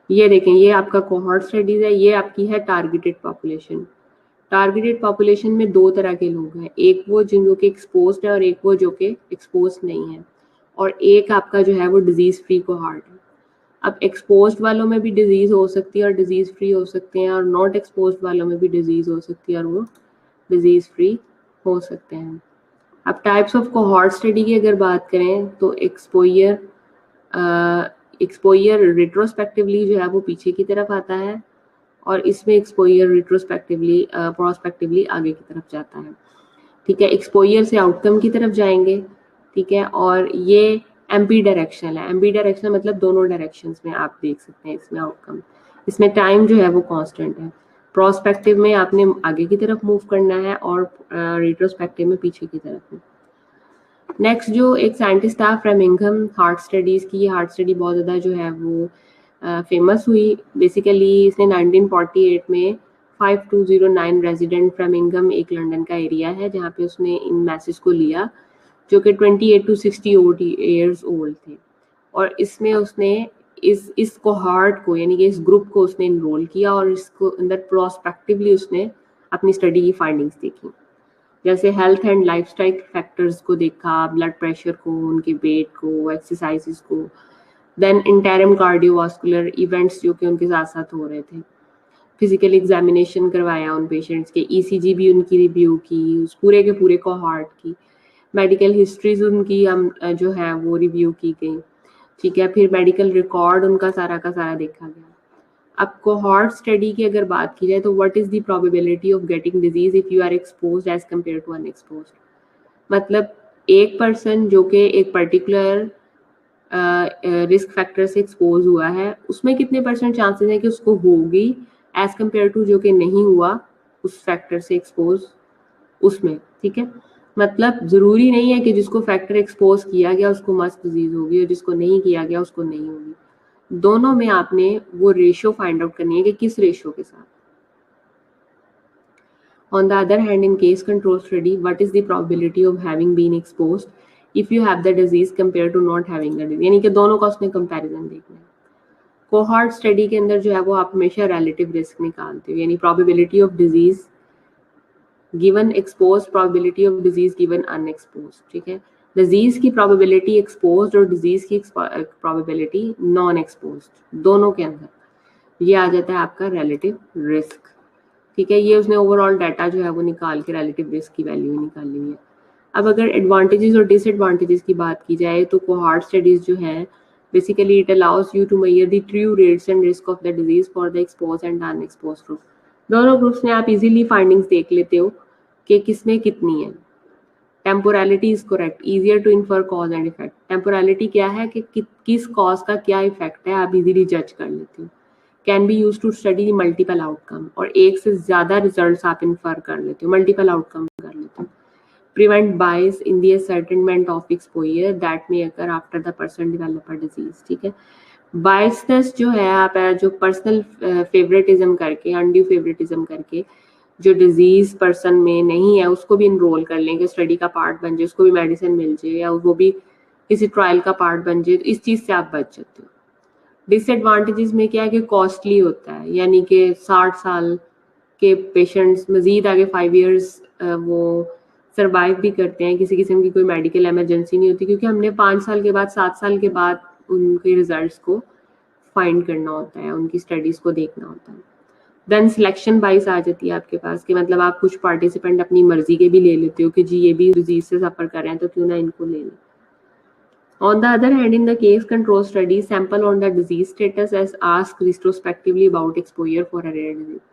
ये देखें, ये आपका कोहॉर्ट स्टडीज है, ये आपकी है टारगेटेड पॉपुलेशन. टारगेटेड पॉपुलेशन में दो तरह के लोग हैं, एक वो जिन के एक्सपोज्ड है और एक वो जो कि एक्सपोज नहीं है, और एक आपका जो है वो डिजीज फ्री कोहॉर्ट है. अब एक्सपोज्ड वालों में भी डिजीज हो सकती है और डिजीज फ्री हो सकते हैं, और नॉट एक्सपोज्ड वालों में भी डिजीज हो सकती है और वो डिजीज फ्री हो सकते हैं. अब टाइप्स ऑफ कोहॉर्ट स्टडी की अगर बात करें तो एक्सपोजर रिट्रोस्पेक्टिवली जो है वो पीछे की तरफ आता है, और इसमें एक्सपोजर रिट्रोस्पेक्टिवली प्रोस्पेक्टिवली आगे की तरफ जाता है. ठीक है, एक्सपोजर से आउटकम की तरफ जाएंगे. ठीक है, और ये एम्बी डायरेक्शनल है. एम्बी डायरेक्शनल मतलब दोनों डायरेक्शंस में आप देख सकते हैं इसमें आउटकम. इसमें टाइम जो है वो कांस्टेंट है. प्रोस्पेक्टिव में आपने आगे की तरफ मूव करना है और रिट्रोस्पेक्टिव में पीछे की तरफ। नेक्स्ट जो एक साइंटिस्ट था फ्रेमिंघम हार्ट स्टडीज की, हार्ट स्टडी बहुत ज़्यादा जो है वो फेमस हुई। बेसिकली इसने 1948 में 5209 रेजिडेंट फ्रेमिंघम एक लंदन का एरिया है जहाँ पे उसने इन मैसेज को लिया जो कि 28 to 60 ईयर्स ओल्ड थे, और इसमें उसने इस कोहॉर्ट को यानी कि इस ग्रुप को उसने इनरोल किया और इसको अंदर प्रोस्पेक्टिवली उसने अपनी स्टडी की फाइंडिंग्स देखी। जैसे हेल्थ एंड लाइफस्टाइल फैक्टर्स को देखा, ब्लड प्रेशर को, उनके वेट को, एक्सरसाइजेस को, देन इंटरम कार्डियोवास्कुलर इवेंट्स जो कि उनके साथ साथ हो रहे थे, फिजिकल एग्जामिनेशन करवाया उन पेशेंट्स के, ईसीजी भी उनकी रिव्यू की, उस पूरे के पूरे कोहॉर्ट की, मेडिकल हिस्ट्रीज उनकी जो है वो रिव्यू की गई, ठीक है। फिर मेडिकल रिकॉर्ड उनका सारा का सारा देखा गया। अब कोहॉर्ट स्टडी की अगर बात की जाए तो what is the probability of getting disease if you are exposed as compare to unexposed, मतलब एक पर्सन जो कि एक पर्टिकुलर रिस्क फैक्टर से एक्सपोज हुआ है उसमें कितने परसेंट चांसेस है कि उसको होगी एज कंपेयर टू जो कि नहीं हुआ उस फैक्टर से एक्सपोज उसमें, ठीक है। मतलब जरूरी नहीं है कि जिसको फैक्टर एक्सपोज किया गया उसको मस्त डिजीज होगी और जिसको नहीं किया गया उसको नहीं होगी। दोनों में आपने वो रेशियो फाइंड आउट करनी है कि किस रेशियो के साथ। On the other hand, in case control study, what is the probability of having been exposed if you have the disease compared to not having the disease, यानी कि दोनों का उसने कंपैरिजन देखना है। कोहॉर्ट स्टडी के अंदर जो है वो आप हमेशा रिलेटिव रिस्क निकालते हो, यानी probability of disease given expose, probability of disease given unexposed, ठीक है। डिजीज की प्रोबेबिलिटी एक्सपोज और डिजीज की प्रोबेबिलिटी नॉन एक्सपोज, दोनों के अंदर ये आ जाता है आपका रिलेटिव रिस्क, ठीक है। ये उसने ओवरऑल डाटा जो है वो निकाल के रिलेटिव रिस्क की वैल्यू निकाली हुई है। अब अगर एडवांटेजेस और डिसएडवांटेजेस की बात की जाए तो कोहॉर्ट स्टडीज जो है basically it allows you to measure the true rates and risk of the disease for the expose and unexpose group. दोनों ग्रुप्स में आप इजीली फाइंडिंग्स देख लेते हो कि किसमें कितनी है। Temporality is correct, easier to infer cause and effect. Temporality क्या है कि किस कॉज का क्या इफेक्ट है आप इजीली जज कर लेते हो। Can be use to study multiple outcome, और एक से ज्यादा रिजल्ट्स आप इन्फर कर लेते हो, मल्टीपल आउटकम कर लेते हो। Prevent bias in the ascertainment of exposure that may occur after the person develop a disease, ठीक है। बायसनेस जो है आप जो पर्सनल फेवरेटिज्म करके, अनड्यू फेवरेटिज्म करके जो डिजीज पर्सन में नहीं है उसको भी इनरोल कर लेंगे, स्टडी का पार्ट बन जाए, उसको भी मेडिसिन मिल जाए या वो भी किसी ट्रायल का पार्ट बन जाए, तो इस चीज से आप बच जाते हो। डिसएडवांटेजेस में क्या है कि कॉस्टली होता है, यानी कि 60 साल के पेशेंट्स मजीद आगे 5 इयर्स वो सर्वाइव भी करते हैं, किसी किस्म की कोई मेडिकल इमरजेंसी नहीं होती, क्योंकि हमने 5 साल के बाद 7 साल के बाद उनके रिजल्ट्स को फाइंड करना होता है, उनकी स्टडीज को देखना होता है। देन सिलेक्शन बाइस आ जाती है आपके पास कि मतलब आप कुछ पार्टिसिपेंट अपनी मर्जी के भी ले लेते हो कि जी ये भी डिजीज से सफर कर रहे हैं तो क्यों ना इनको ले लें। On the other hand, in the case control study, sample on the disease status as asked retrospectively about exposure for a rare disease.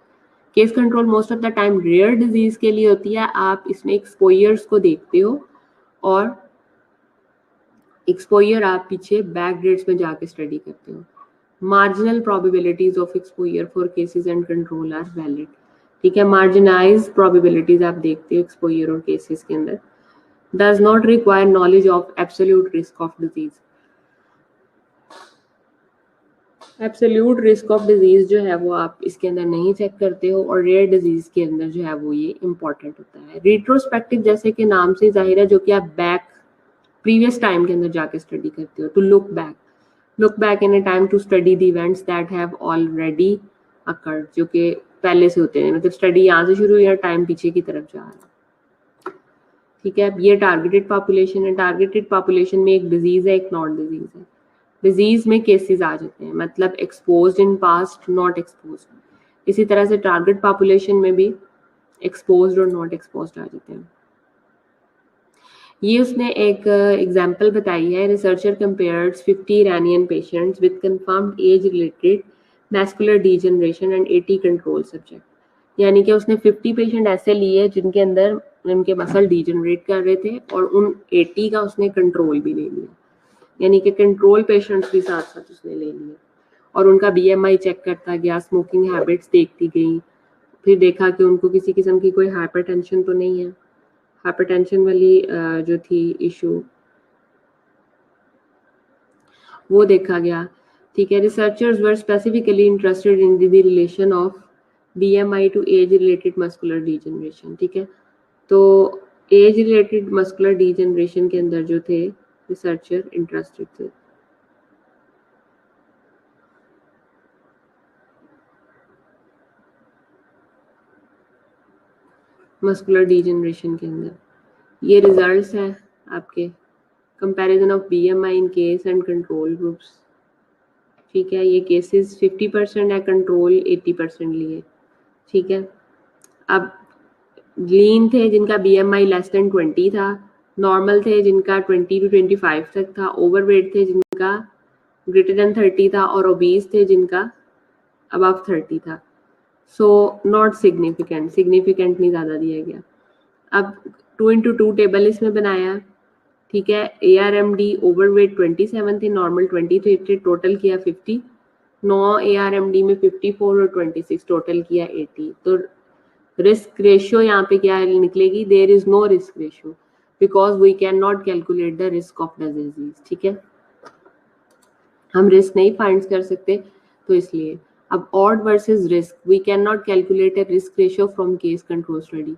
Case control most of the time rare disease के लिए होती है, आप इसमें exposures को देखते हो और एक्सपोजर आप पीछे बैक डेट्स में जाके स्टडी करते हो। Marginal probabilities of exposure for cases and control are valid, ठीक है। मार्जिनाइज प्रोबेबिलिटीज आप देखते हो एक्सपोजर और केसेस के अंदर। does not require knowledge of absolute risk of disease. Absolute risk of disease जो है वो आप इसके अंदर नहीं चेक करते हो, और रेयर डिजीज के अंदर जो है वो ये इंपॉर्टेंट होता है। रिट्रोस्पेक्टिव जैसे कि नाम से जाहिर है, जो कि आप बैक प्रीवियस टाइम के अंदर जाके स्टडी करते हो, to look back in a time to study the events that have already occurred, जो कि पहले से होते हैं, मतलब स्टडी यहाँ से शुरू या टाइम पीछे की तरफ जा रहा है, ठीक है। ये टारगेटेड पॉपुलेशन है। टारगेटेड पॉपुलेशन में एक डिजीज है, एक नॉन डिजीज है। डिजीज में केसेस आ जाते हैं, मतलब exposed in past, not exposed. इसी तरह से टारगेट पॉपुलेशन में भी एक्सपोज्ड और नॉट एक्सपोज्ड आ जाते हैं। ये उसने एक एग्जांपल बताई है। Researcher compared 50 Iranian patients with confirmed age related muscular degeneration and 80 control subject, यानी कि उसने 50 पेशेंट ऐसे लिए जिनके अंदर उनके मसल डीजनरेट कर रहे थे और उन 80 का उसने कंट्रोल भी ले लिया, यानी कि कंट्रोल पेशेंट्स भी साथ साथ उसने ले लिए, और उनका BMI चेक करता गया, स्मोकिंग हैबिट्स देखती गई, फिर देखा कि उनको किसी किस्म की कोई हाइपरटेंशन तो नहीं है, हाइपरटेंशन वाली जो थी इशू वो देखा गया। ठीक है, researchers were specifically interested in the relation of BMI to age related muscular degeneration. ठीक है, तो एज रिलेटेड मस्कुलर डीजनरेशन के अंदर जो थे रिसर्चर इंटरेस्टेड थे। मस्कुलर डीजनरेशन के अंदर ये रिजल्ट्स हैं आपके, comparison of BMI in case and control groups. ठीक है, ये केसेस 50% है, कंट्रोल 80% लिए। ठीक है, अब लीन थे जिनका BMI लेस देन 20 था, नॉर्मल थे जिनका 20 to 25 तक था, ओवरवेट थे जिनका ग्रेटर देन 30 था, और ओबीज थे जिनका अबव 30 था। सो नॉट सिग्निफिकेंट, सिग्निफिकेंट नहीं ज़्यादा दिया गया। अब 2x2 टेबल इसमें बनाया। ठीक है, ARMD ओवरवेट 27 थे, नॉर्मल 23 थे, टोटल किया 50। 9 ARMD में 54 और 26, टोटल किया 80। तो रिस्क रेशियो यहाँ पे क्या निकलेगी, there is no risk ratio because we can not calculate the risk of the disease. ठीक है, हम रिस्क नहीं फाइंड कर सकते, तो इसलिए अब odd versus risk, we can not calculate a risk ratio from case control study.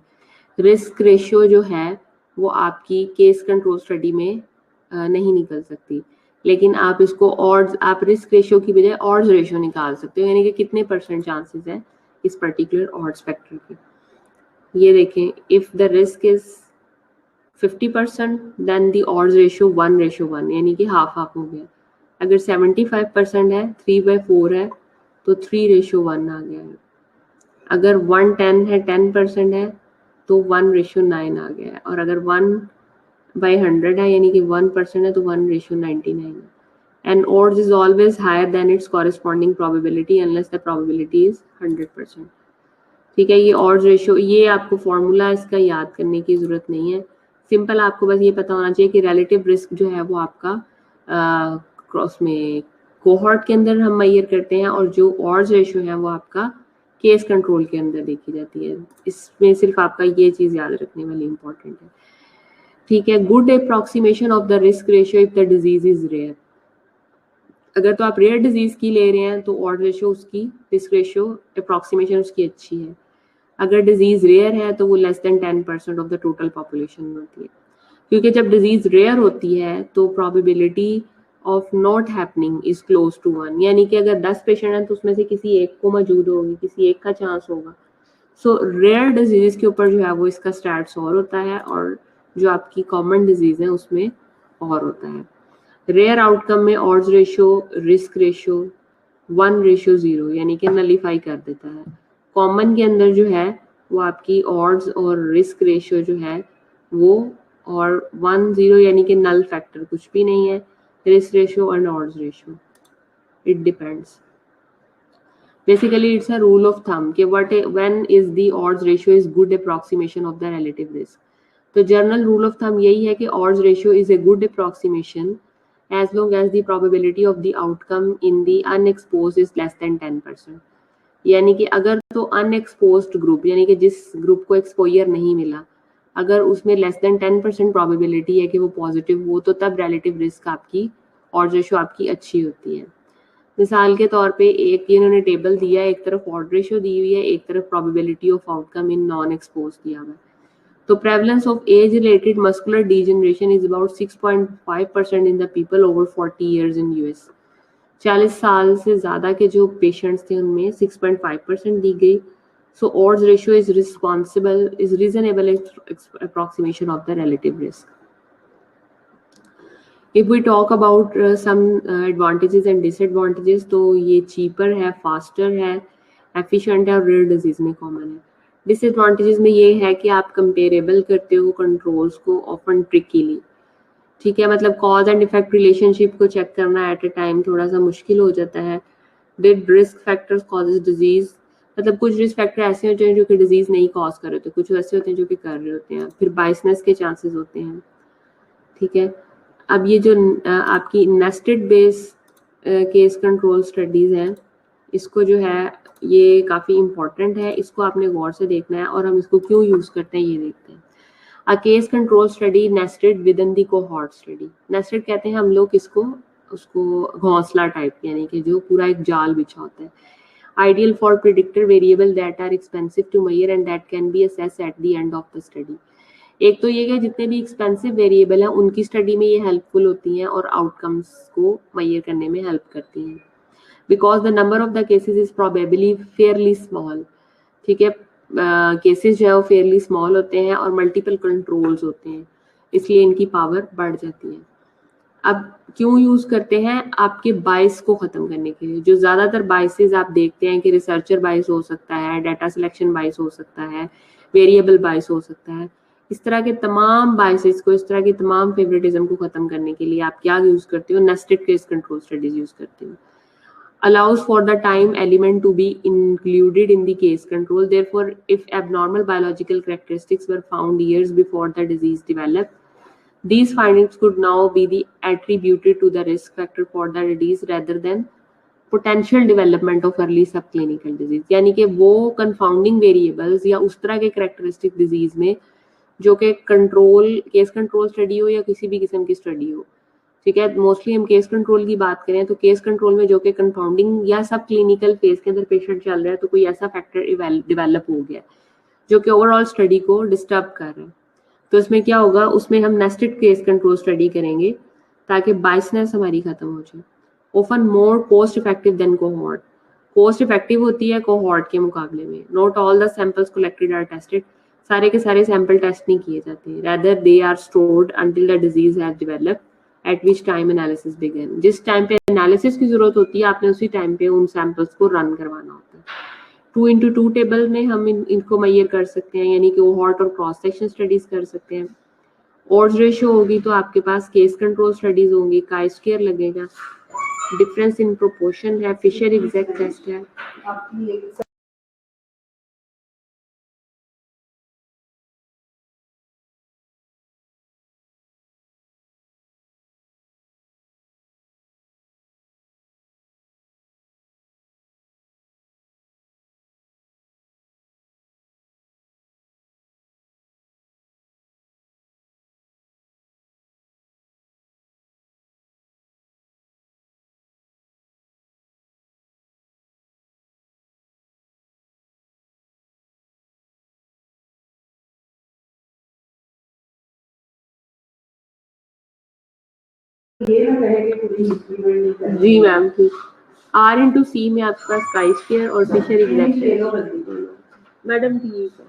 Risk ratio जो है वो आपकी केस कंट्रोल स्टडी में नहीं निकल सकती, लेकिन आप इसको ऑड्स, आप रिस्क रेशियो की बजाय ऑड्स रेशियो निकाल सकते हो, यानी कि कितने परसेंट चांसेस है इस पर्टिकुलर ऑड स्पेक्ट्रम के। ये देखें, if the risk is 50% then the odds ratio 1:1, यानी कि हाफ हाफ हो गया। अगर 75% है, 3/4 है, तो 3:1 आ गया है। अगर 110 है, 10% है, तो 1:9 आ गया है। और अगर 1/100 है, यानी कि 1% है, तो 1:99 है। And odds is always higher than its corresponding probability unless the probability is 100%. ठीक है, ये ऑड्स रेशियो, ये आपको फॉर्मूला इसका याद करने की जरूरत नहीं है, सिंपल आपको बस ये पता होना चाहिए कि रिलेटिव रिस्क जो है वो आपका क्रॉस में कोहॉर्ट के अंदर हम मेजर करते हैं, और जो ऑड्स रेशियो है वो आपका केस कंट्रोल के अंदर देखी जाती है। इसमें सिर्फ आपका ये चीज याद रखने वाली इंपॉर्टेंट है। ठीक है, good approximation of the risk ratio if the disease is rare. अगर तो आप रेयर डिजीज की ले रहे हैं तो ऑड रेशियो उसकी, रिस्क रेशियो अप्रोक्सीमेशन उसकी अच्छी है। अगर डिजीज रेयर है तो वो less than 10% of the total population में होती है, क्योंकि जब डिजीज रेयर होती है तो probability of not happening is close to 1, यानी कि अगर 10 पेशेंट हैं तो उसमें से किसी एक को मौजूद होगी, किसी एक का चांस होगा। सो रेयर डिजीज के ऊपर जो है वो इसका स्टैट्स और होता है, और जो आपकी कॉमन डिजीज है उसमें और होता है। रेयर आउटकम में ऑड्स रेशियो, रिस्क रेशियो 1:0, यानी कि नलीफाई कर देता है। कॉमन के अंदर जो है वो आपकी ऑड्स और रिस्क रेशियो जो है वो, और 1:0 यानी कि नल फैक्टर कुछ भी नहीं है, risk ratio and odds ratio, it depends. Basically it's a rule of thumb कि what when is the odds ratio is good approximation of the relative risk. तो जनरल रूल ऑफ थंब यही है कि odds ratio is a good approximation as long as the probability of the outcome in the unexposed is less than 10%। यानी कि अगर तो unexposed group, यानी कि जिस ग्रुप को एक्सपोजर नहीं मिला, अगर उसमें लेस देन 10% प्रोबेबिलिटी है कि वो पॉजिटिव हो, तो तब रिलेटिव रिस्क आपकी ऑड रेशियो आपकी अच्छी होती है। मिसाल के तौर पे एक इन्होंने टेबल दिया है, एक तरफ ऑड रेशियो दी हुई है, एक तरफ probability of outcome in non expose दिया हुआ है। तो prevalence of age-related muscular degeneration is about 6.5% in the people over 40 years in US। 40 साल से ज़्यादा के जो पेशेंट्स थे उनमें 6.5% दी गई। So odds ratio is reasonable approximation of the relative risk। If we talk about some advantages and disadvantages, तो ये cheaper है, faster है, efficient है और rare disease में common है। डिसएडवांटेजेस में ये है कि आप कंपेरेबल करते हो कंट्रोल्स को ऑफन ट्रिकीली। ठीक है, मतलब कॉज एंड इफेक्ट रिलेशनशिप को चेक करना एट अ टाइम थोड़ा सा मुश्किल हो जाता है। Did risk factors causes disease, मतलब कुछ रिस्क फैक्टर ऐसे होते हैं जो कि डिजीज नहीं कॉज कर रहे होते, कुछ ऐसे होते हैं जो कि कर रहे होते हैं, फिर बाइसनेस के चांसेस होते हैं। ठीक है, अब ये जो आपकी nested base case control studies हैं, इसको जो है ये काफ़ी इम्पोर्टेंट है, इसको आपने गौर से देखना है और हम इसको क्यों यूज़ करते हैं ये देखते हैं। A case control study nested with in the cohort study. Nested कहते हैं हम लोग इसको, उसको घोंसला टाइप, यानी कि जो पूरा एक जाल बिछा होता है। Ideal for predictor variable that are expensive to measure and that can be assessed at the end of the study. एक तो ये कि जितने भी एक्सपेंसिव वेरिएबल हैं उनकी स्टडी में ये हेल्पफुल होती हैं और आउटकम्स को मेजर करने में हेल्प करती हैं। Because the number of the cases is probably Fairlie small. ठीक है, केसेस जो है वो फेयरली स्मॉल होते हैं और मल्टीपल कंट्रोल्स होते हैं, इसलिए इनकी पावर बढ़ जाती है। अब क्यों यूज करते हैं? आपके बाइस को खत्म करने के लिए। जो ज्यादातर बाइसेस आप देखते हैं कि रिसर्चर बाइस हो सकता है, डाटा सिलेक्शन बाइस हो सकता है, वेरिएबल बाइस हो सकता है, इस तरह के तमाम बाइसेस को, इस तरह की तमाम फेवरेटिज्म को खत्म करने के लिए आप क्या यूज करते हो? Nested case control studies use करते हो। Allows for the time element to be included in the case control. Therefore, if abnormal biological characteristics were found years before the disease developed, these findings could now be attributed to the risk factor for the disease rather than potential development of early subclinical disease. यानी कि वो confounding variables या उस तरह के characteristic disease में जो कि कंट्रोल, केस कंट्रोल स्टडी हो या किसी भी किस्म की स्टडी हो, ठीक है, मोस्टली हम केस कंट्रोल की बात करें तो केस कंट्रोल में जो कि कंपाउंडिंग या सब क्लिनिकल फेज के अंदर पेशेंट चल रहा है तो कोई ऐसा फैक्टर डेवलप हो गया जो कि ओवरऑल स्टडी को डिस्टर्ब कर रहा है, तो इसमें क्या होगा? उसमें हम नेस्टेड केस कंट्रोल स्टडी करेंगे ताकि बाइसनेस हमारी खत्म हो जाए। Often more cost effective than cohort. Cost effective होती है कोहॉर्ट के मुकाबले में। Not all the samples collected are tested. सारे के सारे सैंपल टेस्ट नहीं किए जाते। Rather they are stored until the disease has developed at which time analysis begin। जिस टाइम पे एनालिसिस की जरूरत होती है आपने उसी टाइम पे उन सैंपल्स को रन करवाना होता है। 2x2 टेबल में हम इनको मेजर कर सकते हैं, यानी कि कोहॉर्ट और क्रॉस सेक्शन स्टडीज कर सकते हैं। ऑड्स रेशियो होगी तो आपके पास केस कंट्रोल स्टडीज होंगी, काई स्क्वायर लगेगा, डिफरेंस इन प्रोपोर्शन है, फिशर एग्जैक्ट टेस्ट है। जी मैम, ठीक। R इंटू सी में आपके पास काई स्क्वायर और फिशर एग्जैक्ट है। मैडम ठीक है,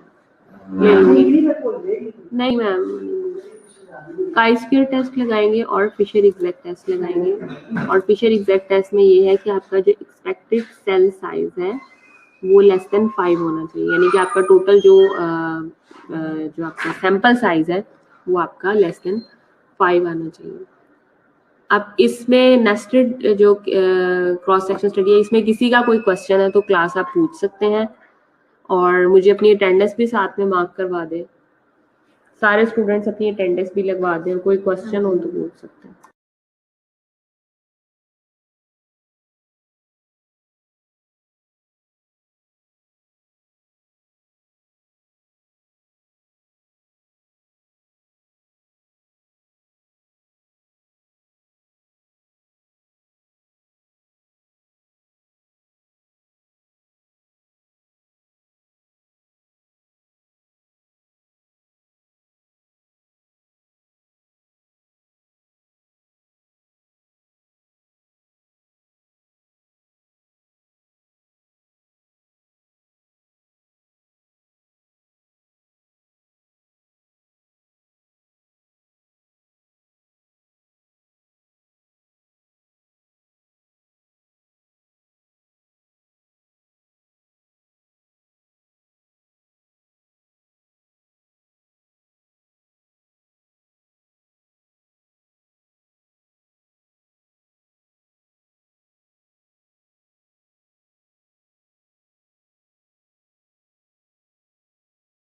ले लूंगी। नहीं मैम, काई स्क्वायर टेस्ट लगाएंगे और फिशर एग्जैक्ट टेस्ट लगाएंगे। और फिशर एग्जैक्ट टेस्ट में ये है कि आपका जो एक्सपेक्टेड सेल साइज है वो लेस देन 5 होना चाहिए, यानी कि आपका टोटल जो आपका सैंपल साइज है वो आपका लेस देन 5 आना चाहिए। अब इसमें नेस्टेड जो क्रॉस सेक्शन स्टडी है, इसमें किसी का कोई क्वेश्चन है तो क्लास आप पूछ सकते हैं और मुझे अपनी अटेंडेंस भी साथ में मार्क करवा दें। सारे स्टूडेंट्स अपनी अटेंडेंस भी लगवा दें, कोई क्वेश्चन हो तो पूछ सकते हैं।